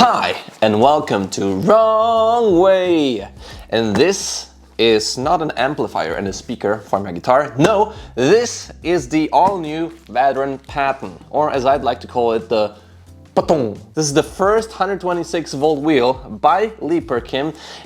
Hi, and welcome to Wrong Way. And this is not an amplifier and a speaker for my guitar. No, this is the all-new veteran Patton, or as I'd like to call it, the Patton. This is the first 126 volt wheel by Leatt,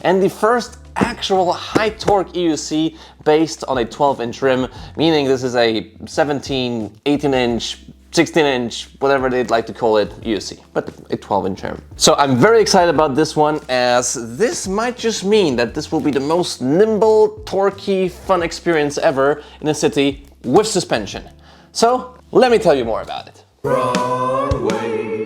and the first actual high torque EUC based on a 12-inch rim, meaning this is a 17, 18-inch, 16-inch, whatever they'd like to call it, EUC, but a 12-inch rim. So I'm very excited about this one, as this might just mean that this will be the most nimble, torquey, fun experience ever in a city with suspension. So let me tell you more about it. Wrong way.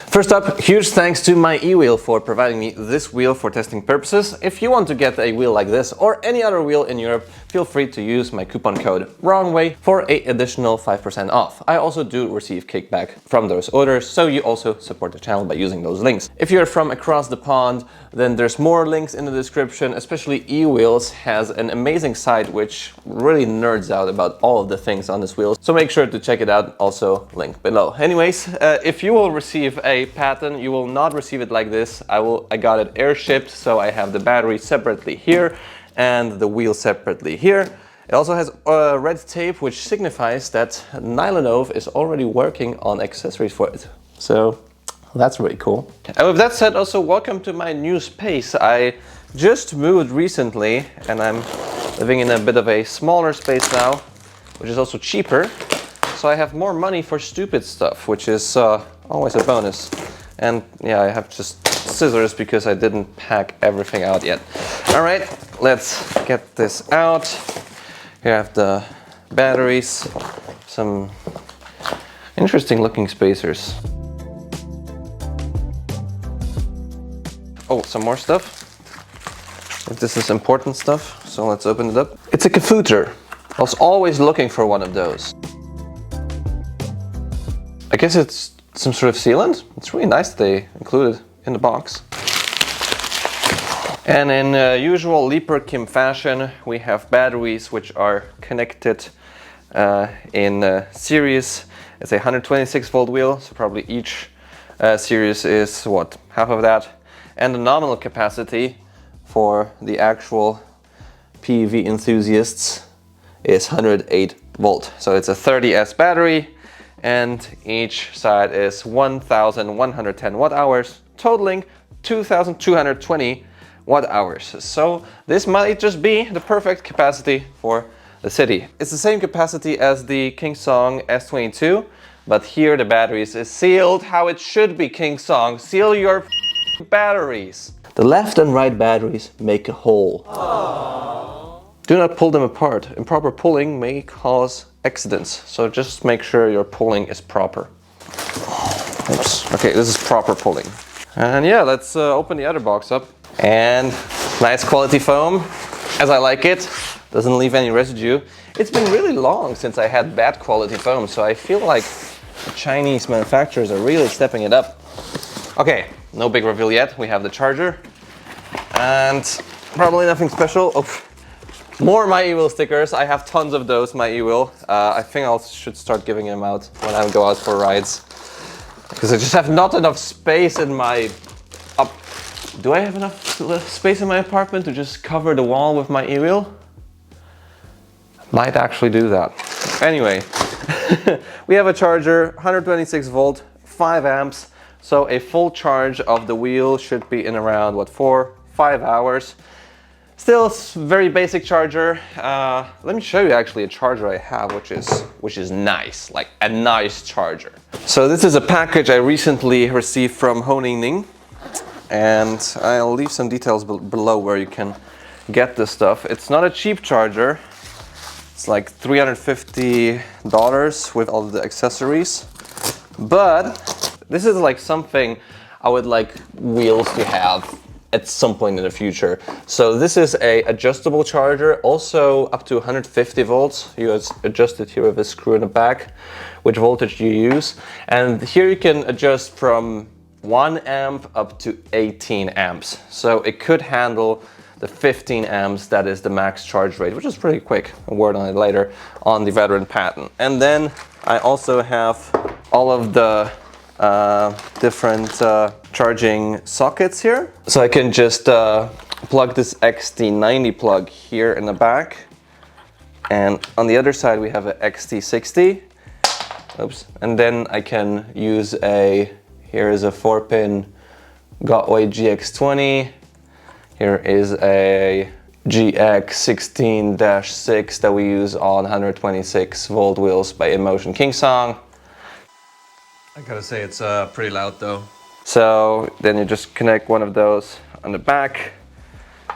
First up, huge thanks to my e-wheel for providing me this wheel for testing purposes. If you want to get a wheel like this or any other wheel in Europe, feel free to use my coupon code WRONGWAY for an additional 5% off. I also do receive kickback from those orders, so you also support the channel by using those links. If you're from across the pond, then there's more links in the description. Especially eWheels has an amazing site which really nerds out about all of the things on this wheel, so make sure to check it out, also link below. Anyways, if you will receive a Patton, you will not receive it like this. I got it air shipped, so I have the battery separately here and the wheel separately here. It also has red tape, which signifies that NyloNove is already working on accessories for it. So that's really cool. And with that said, also welcome to my new space. I just moved recently and I'm living in a bit of a smaller space now, which is also cheaper. So I have more money for stupid stuff, which is always a bonus. And yeah, I have just scissors because I didn't pack everything out yet. All right, let's get this out. Here I have the batteries, some interesting looking spacers. Oh, some more stuff. This is important stuff, so let's open it up. It's a kafooter. I was always looking for one of those. I guess it's some sort of sealant. It's really nice that they include it in the box. And in usual Leatt fashion, we have batteries which are connected in series. It's a 126 volt wheel, so probably each series is what, half of that. And the nominal capacity for the actual PV enthusiasts is 108 volt. So it's a 30S battery, and each side is 1,110 watt hours, totaling 2,220 watt hours. So this might just be the perfect capacity for the city. It's the same capacity as the Kingsong S22, but here the batteries is sealed how it should be, Kingsong. Seal your batteries. The left and right batteries make a whole. Aww. Do not pull them apart. Improper pulling may cause accidents, so just make sure your pulling is proper. Oops. Okay, this is proper pulling. And yeah, let's open the other box up. And nice quality foam, as I like it. Doesn't leave any residue. It's been really long since I had bad quality foam, so I feel like the Chinese manufacturers are really stepping it up. Okay, no big reveal yet. We have the charger, and probably nothing special. Oh, more My e-wheel stickers. I have tons of those My e-wheel. I think I should start giving them out when I go out for rides, because I just have not enough space in my Do I have enough space in my apartment to just cover the wall with my e-wheel? Might actually do that. Anyway, we have a charger, 126 volt, 5 amps. So a full charge of the wheel should be in around, what, 4-5 hours. Still very basic charger. Let me show you actually a charger I have, which is nice, like a nice charger. So this is a package I recently received from Honing, and I'll leave some details below where you can get this stuff. It's not a cheap charger. It's like $350 with all the accessories, but this is like something I would like wheels to have at some point in the future. So this is a adjustable charger, also up to 150 volts. You adjust it here with a screw in the back, which voltage you use. And here you can adjust from 1 amp up to 18 amps. So it could handle the 15 amps, that is the max charge rate, which is pretty quick. A word on it later on the veteran Patton. And then I also have all of the different charging sockets here. So I can just plug this XT90 plug here in the back. And on the other side we have a XT60. Oops. And then I can use here is a 4-pin Guads GX20. Here is a GX16-6 that we use on 126 volt wheels by InMotion Kingsong. I gotta say it's pretty loud though. So then you just connect one of those on the back,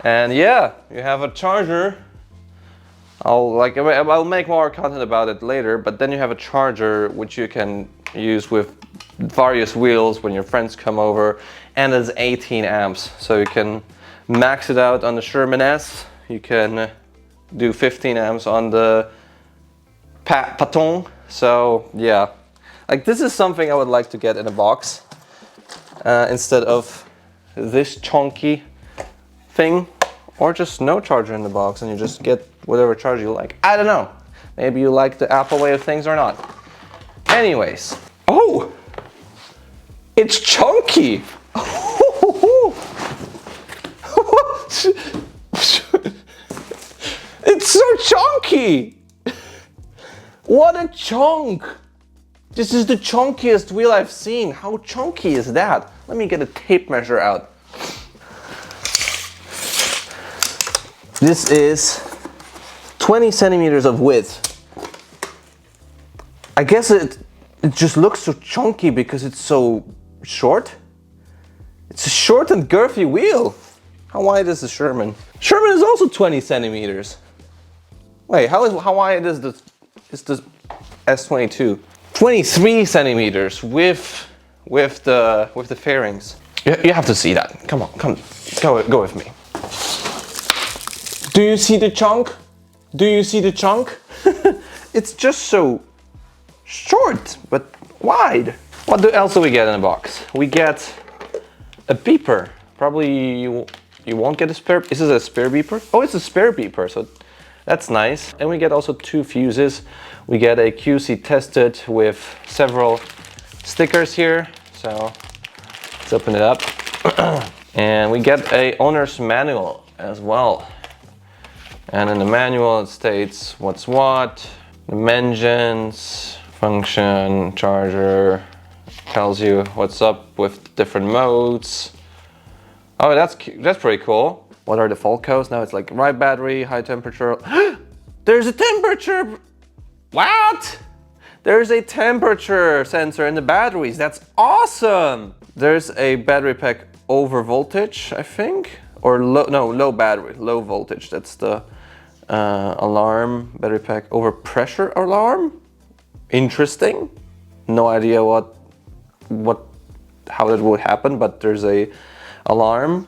and yeah, you have a charger. I'll make more content about it later, but then you have a charger which you can use with various wheels when your friends come over, and it's 18 amps, so you can max it out on the Sherman S. You can do 15 amps on the Patton. So yeah, like this is something I would like to get in a box instead of this chunky thing, or just no charger in the box and you just get whatever charger you like. I don't know. Maybe you like the Apple way of things or not. Anyways. Oh! It's chunky! It's so chunky! What a chunk! This is the chunkiest wheel I've seen. How chunky is that? Let me get a tape measure out. This is 20 centimeters of width. I guess it just looks so chunky because it's so short. It's a short and girthy wheel. How wide is the Sherman? Sherman is also 20 centimeters. Wait, how wide is the S22? 23 centimeters with the fairings. You have to see that. Come on, go with me. Do you see the chunk? Do you see the chunk? It's just so short but wide. What else do we get in the box? We get a beeper. Probably you won't get a spare. Is this a spare beeper? Oh, it's a spare beeper, so that's nice. And we get also 2 fuses. We get a QC tested with several stickers here. So let's open it up. And we get a owner's manual as well. And in the manual it states what's what, dimensions, function, charger, tells you what's up with different modes. Oh, that's pretty cool. What are the fault codes? Now it's like right battery, high temperature. There's a temperature. What? There's a temperature sensor in the batteries. That's awesome. There's a battery pack over voltage, I think, or low battery, low voltage. That's the alarm. Battery pack over pressure alarm. Interesting. No idea how that would happen, but there's a alarm.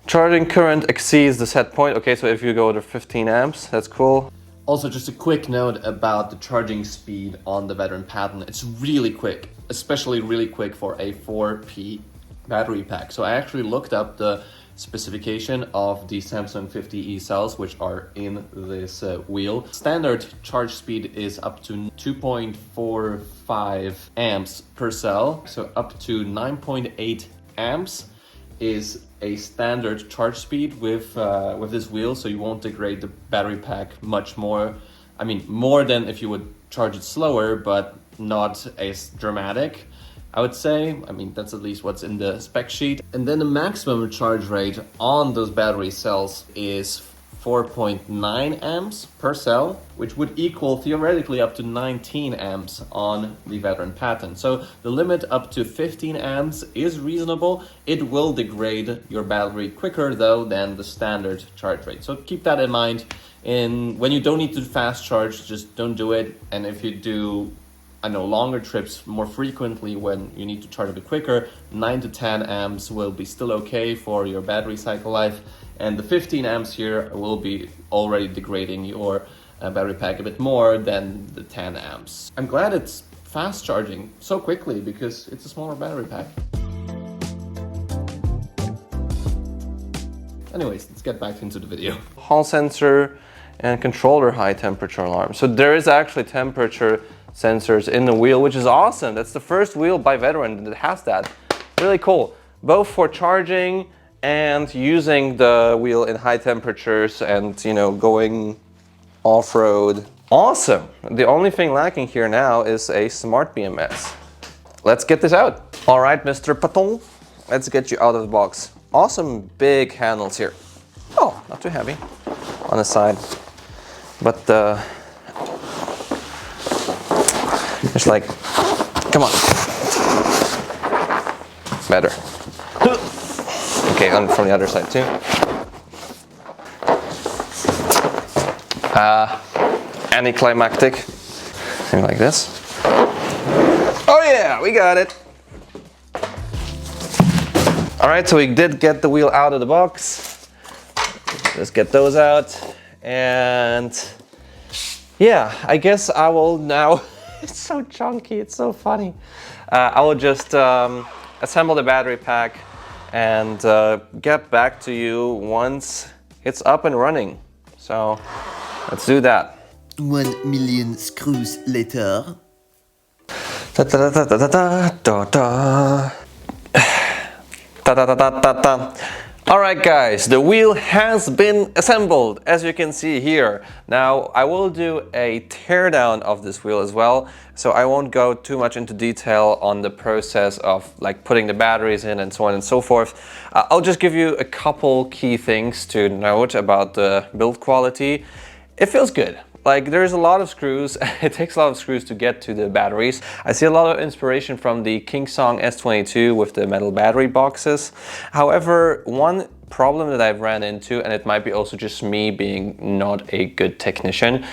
Charging current exceeds the set point. Okay, so if you go to 15 amps, that's cool. Also, just a quick note about the charging speed on the veteran Patton. It's really quick, especially really quick for a 4P battery pack. So I actually looked up the specification of the Samsung 50E cells, which are in this wheel. Standard charge speed is up to 2.45 amps per cell, so up to 9.8 amps is a standard charge speed with this wheel, so you won't degrade the battery pack much more. I mean, more than if you would charge it slower, but not as dramatic, I would say. I mean, that's at least what's in the spec sheet. And then the maximum charge rate on those battery cells is 4.9 amps per cell, which would equal theoretically up to 19 amps on the veteran Patton. So the limit up to 15 amps is reasonable. It will degrade your battery quicker though than the standard charge rate. So keep that in mind. When you don't need to fast charge, just don't do it. And if you do, longer trips more frequently when you need to charge a bit quicker, 9 to 10 amps will be still okay for your battery cycle life. And the 15 amps here will be already degrading your battery pack a bit more than the 10 amps. I'm glad it's fast charging so quickly because it's a smaller battery pack. Anyways, let's get back into the video. Hall sensor and controller high temperature alarm. So there is actually temperature sensors in the wheel, which is awesome. That's the first wheel by Veteran that has that. Really cool, both for charging and using the wheel in high temperatures and, you know, going off-road. Awesome. The only thing lacking here now is a smart BMS. Let's get this out. All right, Mr. Patton, let's get you out of the box. Awesome big handles here. Oh, not too heavy on the side, but just like, come on, better. Okay, and from the other side too. Anticlimactic, something like this. Oh yeah, we got it. All right, so we did get the wheel out of the box. Let's get those out. And yeah, I guess I will now, it's so chunky, it's so funny. I will just assemble the battery pack and get back to you once it's up and running. So let's do that. 1 million screws later. Da da da da da da da da. All right, guys, the wheel has been assembled, as you can see here. Now, I will do a teardown of this wheel as well, so I won't go too much into detail on the process of like putting the batteries in and so on and so forth. I'll just give you a couple key things to note about the build quality. It feels good. Like, there's a lot of screws. It takes a lot of screws to get to the batteries. I see a lot of inspiration from the Kingsong S22 with the metal battery boxes. However, one problem that I've ran into, and it might be also just me being not a good technician,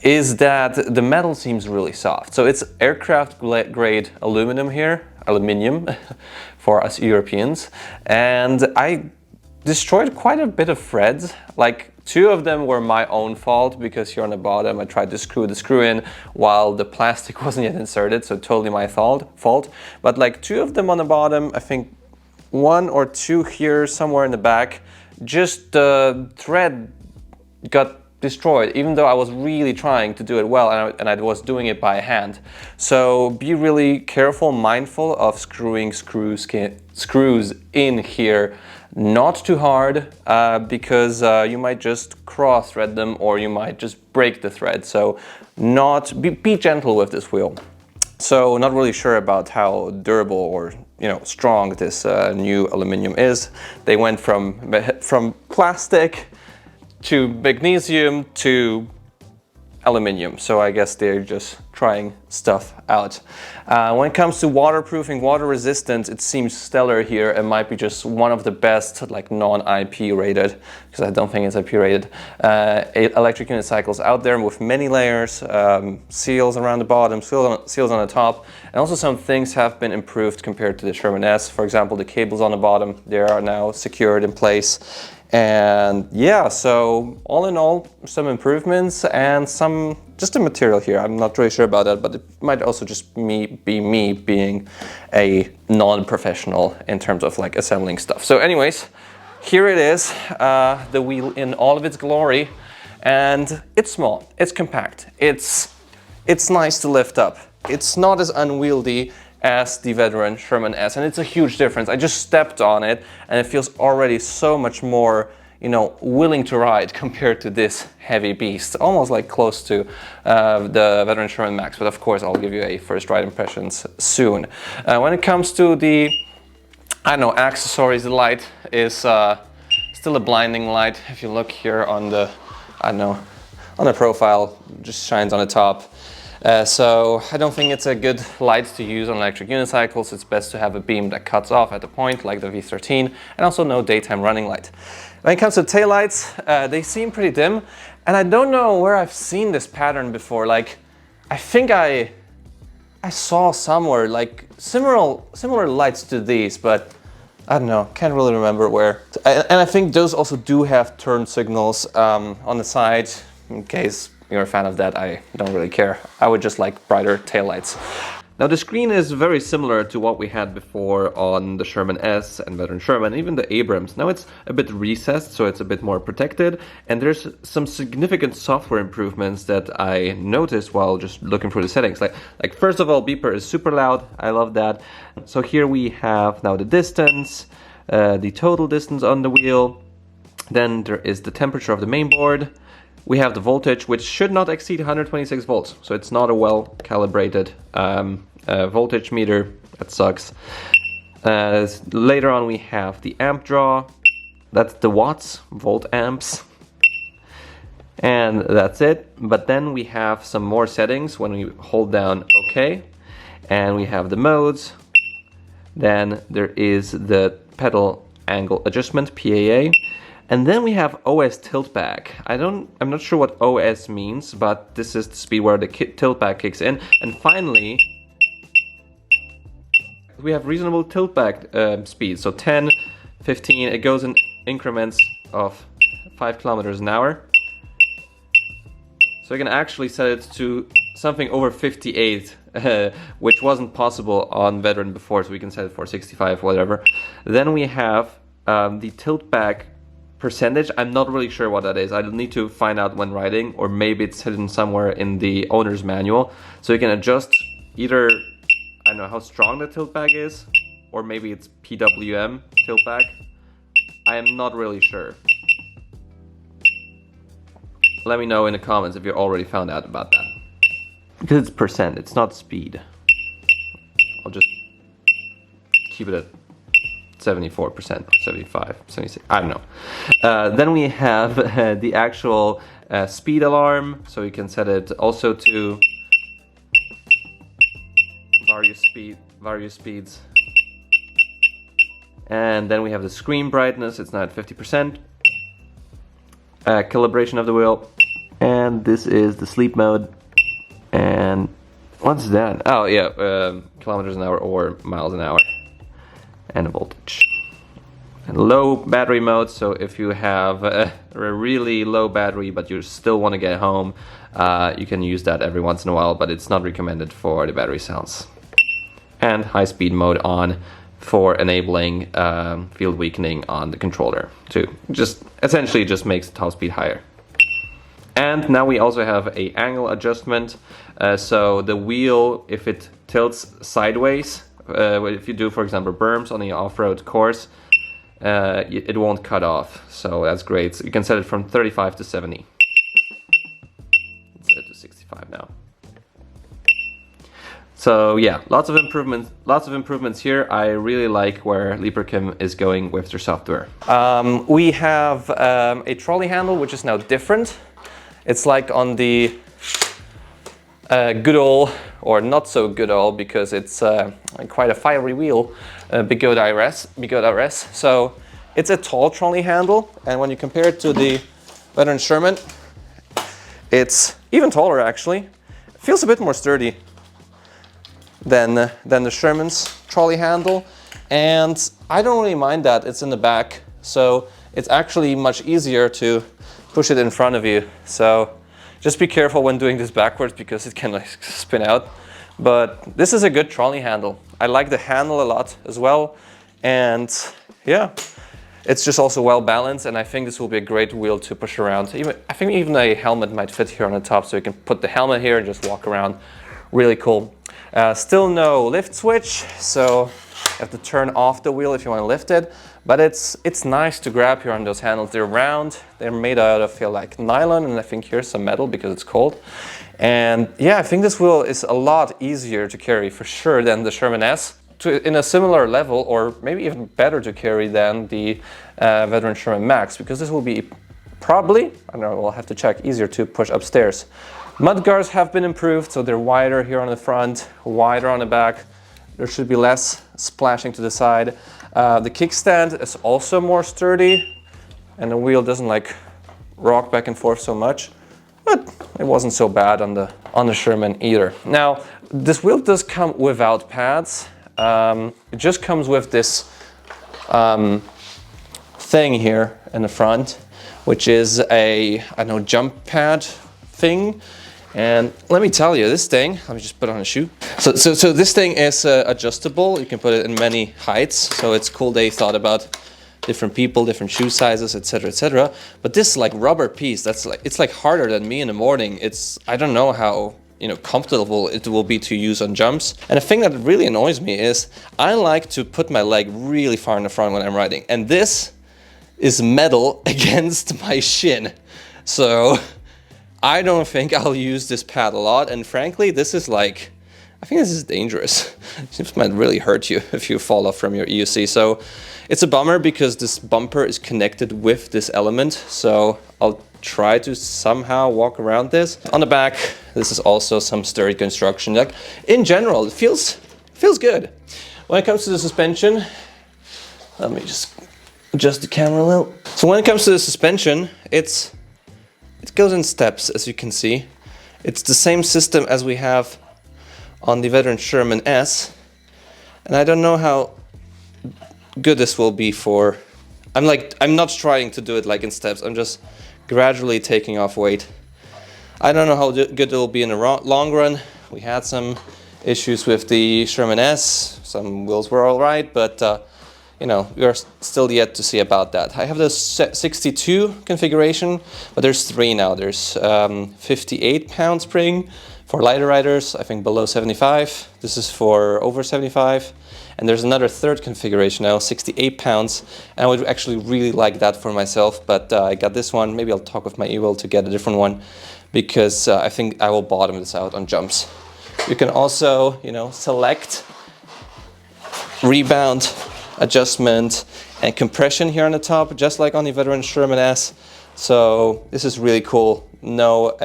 is that the metal seems really soft. So it's aircraft grade aluminium for us Europeans, and I destroyed quite a bit of threads. Like, 2 of them were my own fault because here on the bottom I tried to screw the screw in while the plastic wasn't yet inserted, so totally my fault. But like 2 of them on the bottom, I think 1 or 2 here somewhere in the back, just the thread got destroyed, even though I was really trying to do it well and I was doing it by hand. So be really careful, mindful of screwing screws in here. Not too hard, because you might just cross thread them or you might just break the thread. So be gentle with this wheel. So not really sure about how durable or, you know, strong this new aluminum is. They went from plastic to magnesium to aluminium, so I guess they're just trying stuff out. When it comes to waterproofing, water resistance, it seems stellar here. It might be just one of the best, like non-IP rated, because I don't think it's IP rated, electric unicycles out there with many layers, seals around the bottom, seals on the top, and also some things have been improved compared to the Sherman S. For example, the cables on the bottom, they are now secured in place. And yeah, so all in all, some improvements and some, just the material here. I'm not really sure about that, but it might also just be me being a non-professional in terms of like assembling stuff. So anyways, here it is, the wheel in all of its glory. And it's small, it's compact, it's nice to lift up. It's not as unwieldy as the Veteran Sherman S, and it's a huge difference. I just stepped on it and it feels already so much more, you know, willing to ride compared to this heavy beast, almost like close to the Veteran Sherman Max, but of course I'll give you a first ride impressions soon. When it comes to the, I don't know, accessories, the light is still a blinding light. If you look here on the, I don't know, on the profile, just shines on the top. So I don't think it's a good light to use on electric unicycles. It's best to have a beam that cuts off at the point, like the V13, and also no daytime running light. When it comes to taillights, they seem pretty dim, and I don't know where I've seen this pattern before. Like, I think I saw somewhere like similar lights to these, but I don't know, can't really remember where. And I think those also do have turn signals on the side, in case you're a fan of that. I don't really care. I would just like brighter taillights. Now the screen is very similar to what we had before on the Sherman S and Veteran Sherman, even the Abrams. Now it's a bit recessed, so it's a bit more protected, and there's some significant software improvements that I noticed while just looking through the settings. Like first of all, beeper is super loud. I love that. So here we have now the distance, the total distance on the wheel. Then there is the temperature of the main board. We have the voltage, which should not exceed 126 volts, so it's not a well-calibrated voltage meter. That sucks. Later on we have the amp draw. That's the watts, volt amps. And that's it. But then we have some more settings when we hold down OK. And we have the modes. Then there is the pedal angle adjustment, PAA. And then we have OS tilt back. I'm not sure what OS means, but this is the speed where the tilt back kicks in. And finally, we have reasonable tilt back speed. So 10, 15, it goes in increments of 5 kilometers an hour. So you can actually set it to something over 58, which wasn't possible on Veteran before, so we can set it for 65, whatever. Then we have the tilt back percentage. I'm not really sure what that is. I'll need to find out when riding, or maybe it's hidden somewhere in the owner's manual. So you can adjust either, I don't know how strong the tilt back is, or maybe it's PWM tilt back. I am not really sure. Let me know in the comments if you already found out about that. Because it's percent, it's not speed. I'll just keep it at 74% or 75, 76, I don't know. Then we have the actual speed alarm, so you can set it also to various speeds. And then we have the screen brightness, it's now at 50%. Calibration of the wheel. And this is the sleep mode. And what's that? Oh yeah, kilometers an hour or miles an hour. And a voltage. And low battery mode, so if you have a really low battery but you still want to get home, you can use that every once in a while, but it's not recommended for the battery cells. And high speed mode on for enabling field weakening on the controller too. Just essentially just makes the top speed higher. And now we also have a angle adjustment, so the wheel, if it tilts sideways, if you do, for example, berms on the off-road course, it won't cut off, so that's great. So you can set it from 35 to 70. Let's set it to 65 now. So yeah, lots of improvements here. I really like where Liperkim is going with their software. We have a trolley handle, which is now different. It's like on the good old, or not so good old, because it's quite a fiery wheel, Bigot RS. So it's a tall trolley handle, and when you compare it to the Veteran Sherman, it's even taller actually. It feels a bit more sturdy than the Sherman's trolley handle, and I don't really mind that it's in the back, so it's actually much easier to push it in front of you. So just be careful when doing this backwards, because it can like spin out. But this is a good trolley handle. I like the handle a lot as well, and yeah, it's just also well balanced, and I think this will be a great wheel to push around. I think even a helmet might fit here on the top, so you can put the helmet here and just walk around. Really cool. Still no lift switch, so you have to turn off the wheel if you want to lift it. But it's nice to grab here on those handles. They're round, they're made out of, feel like nylon, and I think here's some metal because it's cold. And yeah, I think this wheel is a lot easier to carry for sure than the Sherman S, in a similar level, or maybe even better to carry than the Veteran Sherman Max, because this will be probably, I don't know, we'll have to check, easier to push upstairs. Mudguards have been improved, so they're wider here on the front, wider on the back. There should be less splashing to the side. The kickstand is also more sturdy, and the wheel doesn't like rock back and forth so much, but it wasn't so bad on the Sherman either. Now, this wheel does come without pads. It just comes with this thing here in the front, which is a, I don't know, jump pad thing. And let me tell you, this thing, let me just put on a shoe. So this thing is adjustable. You can put it in many heights. So it's cool they thought about different people, different shoe sizes, etc., etc. But this like rubber piece, it's like harder than me in the morning. I don't know how, you know, comfortable it will be to use on jumps. And the thing that really annoys me is I like to put my leg really far in the front when I'm riding. And this is metal against my shin. So I don't think I'll use this pad a lot, and frankly, this is like, I think this is dangerous. It might really hurt you if you fall off from your EUC. So it's a bummer because this bumper is connected with this element. So I'll try to somehow walk around this. On the back, this is also some sturdy construction. Like in general, it feels good. When it comes to the suspension, let me just adjust the camera a little. So when it comes to the suspension, it goes in steps, as you can see. It's the same system as we have on the Veteran Sherman S. And I don't know how good this will be for... I'm not trying to do it like in steps. I'm just gradually taking off weight. I don't know how good it will be in the long run. We had some issues with the Sherman S. Some wheels were all right, but you know, we are still yet to see about that. I have the 62 configuration, but there's 3 now. There's 58-pound spring for lighter riders, I think below 75. This is for over 75. And there's another 3rd configuration now, 68 pounds. And I would actually really like that for myself, but I got this one. Maybe I'll talk with my e-will to get a different one, because I think I will bottom this out on jumps. You can also, you know, select rebound, adjustment, and compression here on the top, just like on the Veteran Sherman S. So this is really cool. No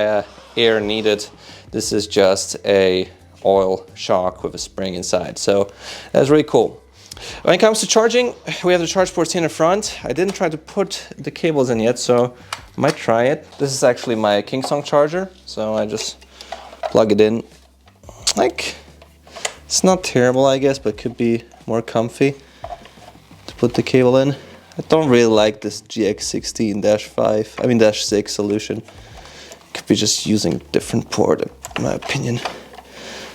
air needed. This is just a oil shock with a spring inside. So that's really cool. When it comes to charging, we have the charge ports here in the front. I didn't try to put the cables in yet, so I might try it. This is actually my Kingsong charger, so I just plug it in. Like, it's not terrible, I guess, but could be more comfy to put the cable in. I don't really like this GX16-6 solution. Could be just using different port, in my opinion.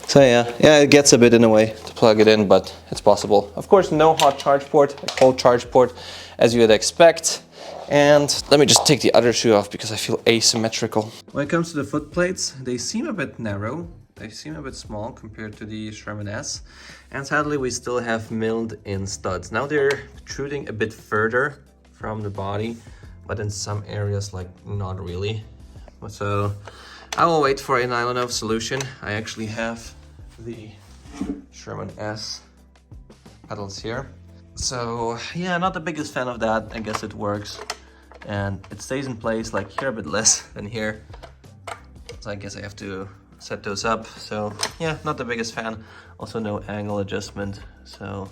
So yeah, it gets a bit in the way to plug it in, but it's possible. Of course, no hot charge port, a cold charge port, as you would expect. And let me just take the other shoe off because I feel asymmetrical. When it comes to the foot plates, they seem a bit narrow. They seem a bit small compared to the Sherman S. And sadly, we still have milled in studs. Now they're protruding a bit further from the body, but in some areas, like, not really. So I will wait for a NyloNove solution. I actually have the Sherman S pedals here. So yeah, not the biggest fan of that. I guess it works. And it stays in place, like here a bit less than here. So I guess I have to set those up. So yeah, not the biggest fan. Also no angle adjustment. So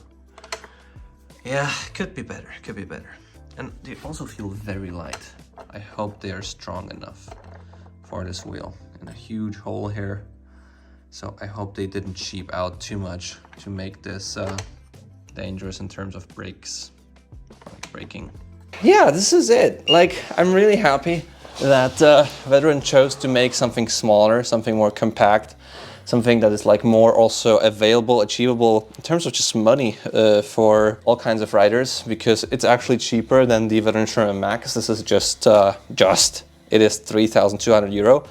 yeah, could be better, could be better. And they also feel very light. I hope they are strong enough for this wheel. And a huge hole here. So I hope they didn't cheap out too much to make this dangerous in terms of brakes, like braking. Yeah, this is it. Like, I'm really happy that Veteran chose to make something smaller, something more compact, something that is like more also available, achievable in terms of just money for all kinds of riders, because it's actually cheaper than the Veteran Sherman Max. This is it is 3,200 euro.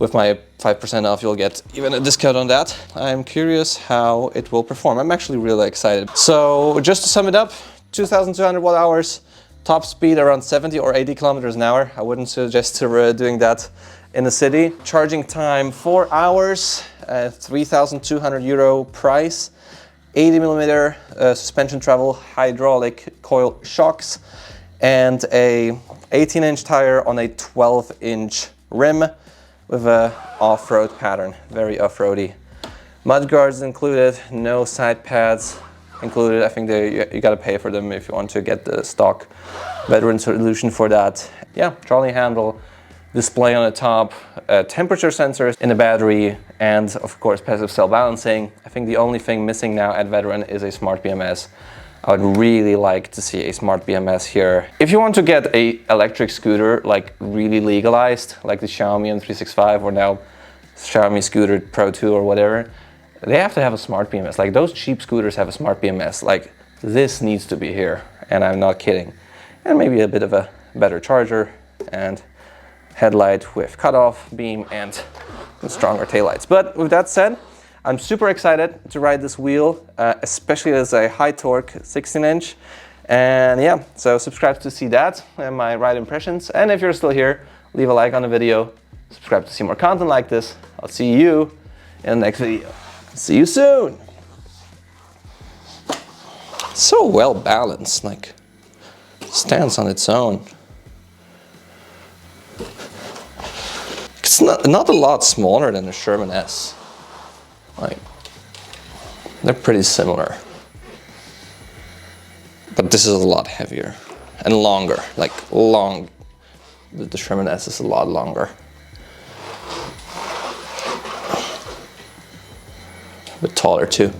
With my 5% off, you'll get even a discount on that. I'm curious how it will perform. I'm actually really excited. So just to sum it up, 2,200 watt hours, top speed around 70 or 80 kilometers an hour. I wouldn't suggest doing that in the city. Charging time 4 hours, 3,200 euro price, 80 millimeter suspension travel, hydraulic coil shocks, and a 18-inch tire on a 12-inch rim with a off-road pattern, very off-roady. Mud guards included, no side pads included. I think you gotta pay for them if you want to get the stock Veteran solution for that. Yeah, trolley handle, display on the top, temperature sensors in the battery, and of course passive cell balancing. I think the only thing missing now at Veteran is a smart BMS. I would really like to see a smart BMS here. If you want to get a electric scooter, like really legalized, like the Xiaomi M365 or now Xiaomi Scooter Pro 2 or whatever, they have to have a smart BMS. Like those cheap scooters have a smart BMS. Like this needs to be here, and I'm not kidding. And maybe a bit of a better charger and headlight with cutoff beam and stronger taillights. But with that said, I'm super excited to ride this wheel, especially as a high torque 16-inch. And yeah, so subscribe to see that and my ride impressions. And if you're still here, leave a like on the video. Subscribe to see more content like this. I'll see you in the next video. See you soon. So well balanced, like stands on its own. It's not a lot smaller than the Sherman S. Like they're pretty similar, but this is a lot heavier and longer. Like long. The Sherman S is a lot longer. But taller too.